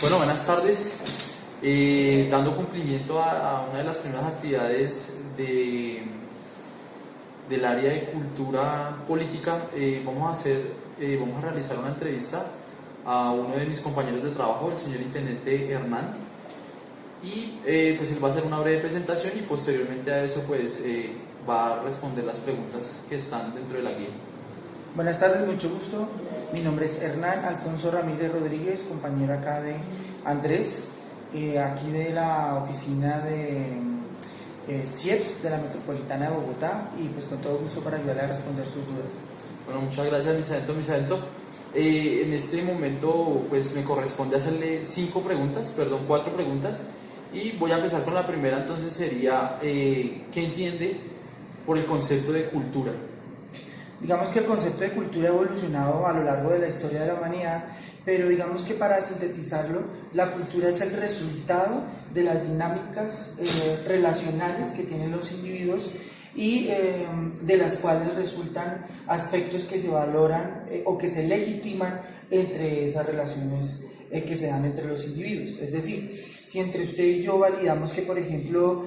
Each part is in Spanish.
Bueno, buenas tardes. Dando cumplimiento a una de las primeras actividades del área de cultura política, vamos a realizar una entrevista a uno de mis compañeros de trabajo, el señor Intendente Hernán, y pues él va a hacer una breve presentación y posteriormente a eso va a responder las preguntas que están dentro de la guía. Buenas tardes, mucho gusto. Mi nombre es Hernán Alfonso Ramírez Rodríguez, compañero acá de Andrés, aquí de la oficina de CIEPS de la Metropolitana de Bogotá, y pues con todo gusto para ayudarle a responder sus dudas. Bueno, muchas gracias, Misaento. En este momento pues me corresponde hacerle 4 preguntas, y voy a empezar con la primera. Entonces sería, ¿qué entiende por el concepto de cultura? Digamos que el concepto de cultura ha evolucionado a lo largo de la historia de la humanidad, pero digamos que para sintetizarlo, la cultura es el resultado de las dinámicas relacionales que tienen los individuos y de las cuales resultan aspectos que se valoran o que se legitiman entre esas relaciones que se dan entre los individuos. Es decir, si entre usted y yo validamos que, por ejemplo,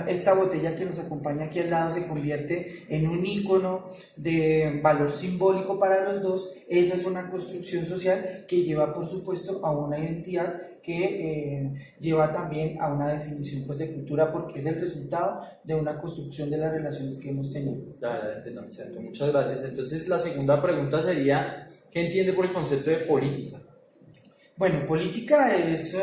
esta botella que nos acompaña aquí al lado se convierte en un ícono de valor simbólico para los dos, esa es una construcción social que lleva, por supuesto, a una identidad que lleva también a una definición pues, de cultura, porque es el resultado de una construcción de las relaciones que hemos tenido. Ya entiendo, Misaento. Muchas gracias. Entonces la segunda pregunta sería, ¿qué entiende por el concepto de política? Bueno, política es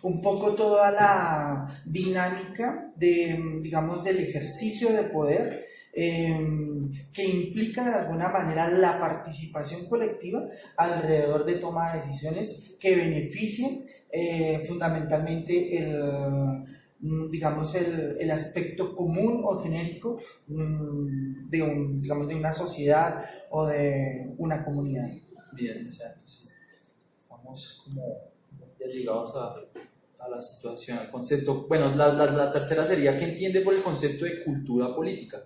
un poco toda la dinámica digamos, del ejercicio de poder que implica de alguna manera la participación colectiva alrededor de toma de decisiones que beneficien fundamentalmente digamos, el aspecto común o genérico digamos, de una sociedad o de una comunidad. Bien, exacto, sí. Estamos como ya llegados a la situación, al concepto. Bueno, la tercera sería, ¿qué entiende por el concepto de cultura política?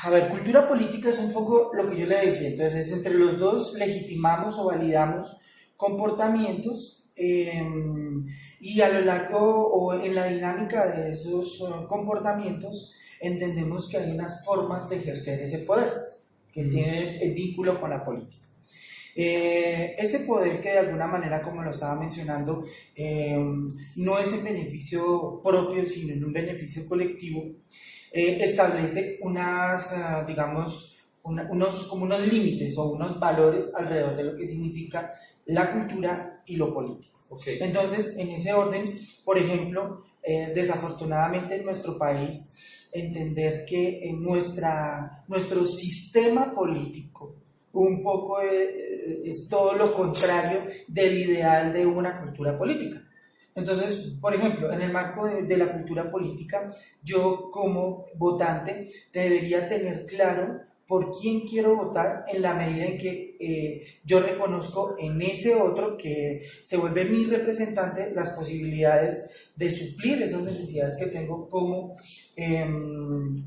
A ver, cultura política es un poco lo que yo le decía. Entonces, entre los dos legitimamos o validamos comportamientos y a lo largo o en la dinámica de esos comportamientos entendemos que hay unas formas de ejercer ese poder que tiene el vínculo con la política. Ese poder que de alguna manera, como lo estaba mencionando, no es en beneficio propio, sino en un beneficio colectivo, establece digamos, como unos límites o unos valores alrededor de lo que significa la cultura y lo político. Okay. Entonces, en ese orden, por ejemplo, desafortunadamente en nuestro país, entender que nuestro sistema político un poco es todo lo contrario del ideal de una cultura política. Entonces, por ejemplo, en el marco de la cultura política, yo como votante debería tener claro por quién quiero votar en la medida en que yo reconozco en ese otro que se vuelve mi representante las posibilidades de suplir esas necesidades que tengo como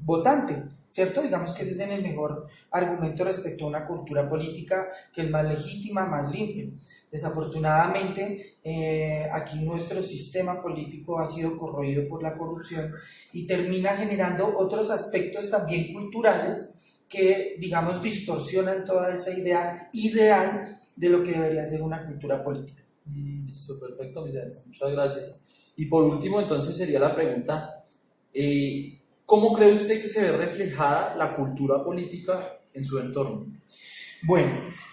votante, ¿cierto? Digamos que ese es el mejor argumento respecto a una cultura política, que es más legítima, más limpia. Desafortunadamente, aquí nuestro sistema político ha sido corroído por la corrupción y termina generando otros aspectos también culturales que, digamos, distorsionan toda esa idea ideal de lo que debería ser una cultura política. Listo, perfecto, Vicente. Muchas gracias. Y por último, entonces, sería la pregunta, ¿cómo cree usted que se ve reflejada la cultura política en su entorno? Bueno,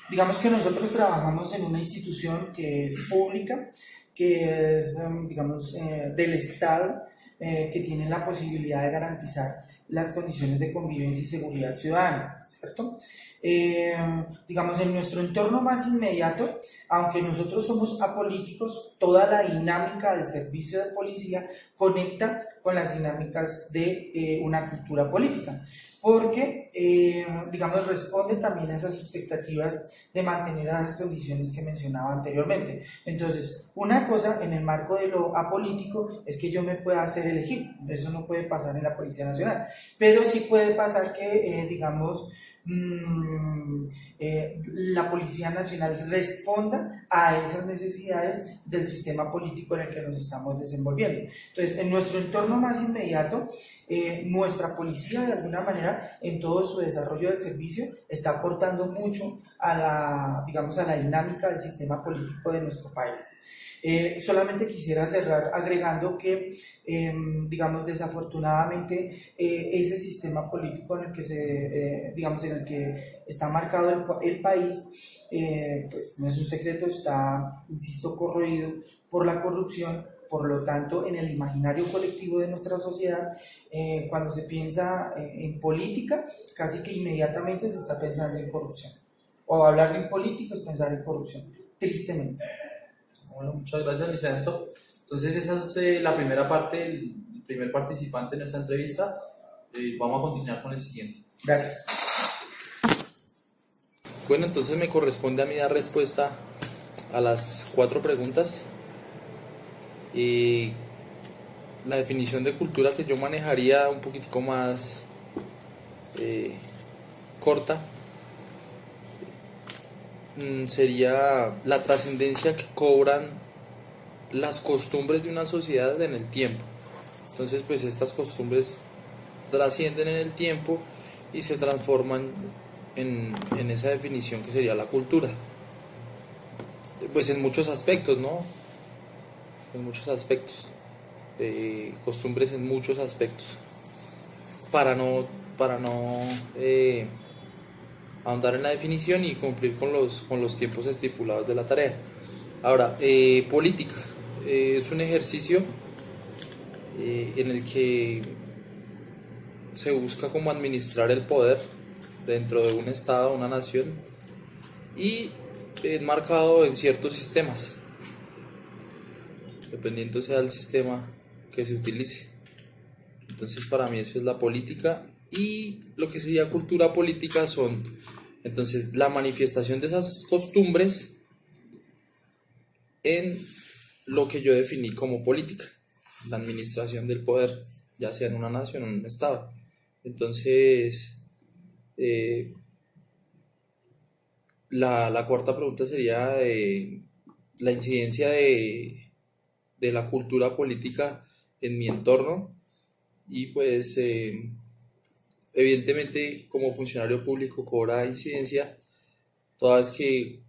digamos que nosotros trabajamos en una institución que es pública, que es, digamos, del Estado, que tiene la posibilidad de garantizar las condiciones de convivencia y seguridad ciudadana, ¿cierto? Digamos, en nuestro entorno más inmediato, aunque nosotros somos apolíticos, toda la dinámica del servicio de policía conecta con las dinámicas de una cultura política, porque, digamos, responde también a esas expectativas de mantener las condiciones que mencionaba anteriormente. Entonces, una cosa en el marco de lo apolítico es que yo me pueda hacer elegir, eso no puede pasar en la Policía Nacional, pero sí puede pasar que, digamos, la Policía Nacional responda a esas necesidades del sistema político en el que nos estamos desenvolviendo. Entonces, en nuestro entorno más inmediato, nuestra policía, de alguna manera, en todo su desarrollo del servicio, está aportando mucho a la, digamos, a la dinámica del sistema político de nuestro país. Solamente quisiera cerrar agregando que, digamos, desafortunadamente, ese sistema político en el que digamos, en el que está marcado el país, pues no es un secreto, está, insisto, corroído por la corrupción. Por lo tanto, en el imaginario colectivo de nuestra sociedad, cuando se piensa en política, casi que inmediatamente se está pensando en corrupción. O hablar de política es pensar en corrupción, tristemente. Bueno, muchas gracias, Vicento. Entonces, esa es la primera parte, el primer participante de nuestra entrevista. Vamos a continuar con el siguiente. Gracias. Bueno, entonces me corresponde a mí dar respuesta a las 4 preguntas. La definición de cultura que yo manejaría un poquitico más corta sería la trascendencia que cobran las costumbres de una sociedad en el tiempo. Entonces, pues estas costumbres trascienden en el tiempo y se transforman en esa definición que sería la cultura. Pues en muchos aspectos, ¿no? En muchos aspectos. Costumbres en muchos aspectos. Para no ahondar en la definición y cumplir con los tiempos estipulados de la tarea. Ahora, política. Es un ejercicio en el que se busca como administrar el poder dentro de un estado, una nación, y enmarcado en ciertos sistemas, dependiendo sea el sistema que se utilice. Entonces, para mí eso es la política, y lo que sería cultura política son entonces la manifestación de esas costumbres en lo que yo definí como política, la administración del poder, ya sea en una nación o en un estado. Entonces, la cuarta pregunta sería la incidencia de la cultura política en mi entorno, y pues evidentemente como funcionario público cobra incidencia toda vez que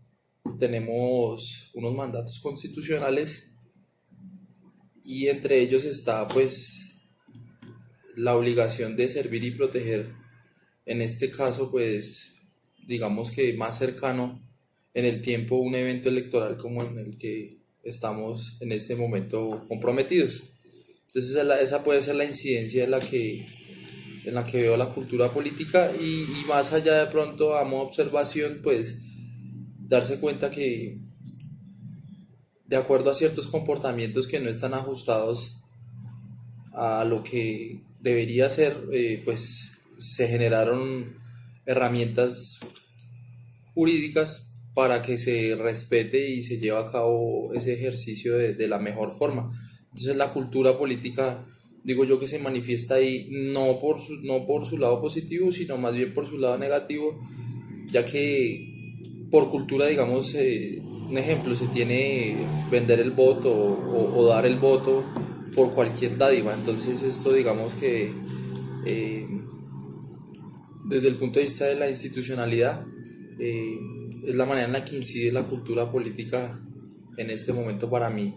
tenemos unos mandatos constitucionales, y entre ellos está pues la obligación de servir y proteger, en este caso pues digamos que más cercano en el tiempo, un evento electoral como en el que estamos en este momento comprometidos. Entonces esa puede ser la incidencia en la que veo la cultura política, y más allá de pronto a modo de observación, pues darse cuenta que de acuerdo a ciertos comportamientos que no están ajustados a lo que debería ser, pues se generaron herramientas jurídicas para que se respete y se lleve a cabo ese ejercicio de la mejor forma. Entonces la cultura política, digo yo, que se manifiesta ahí no por su lado positivo, sino más bien por su lado negativo, ya que por cultura, digamos, un ejemplo, se tiene vender el voto o dar el voto por cualquier dádiva. Entonces esto, digamos que desde el punto de vista de la institucionalidad, es la manera en la que incide la cultura política en este momento para mí.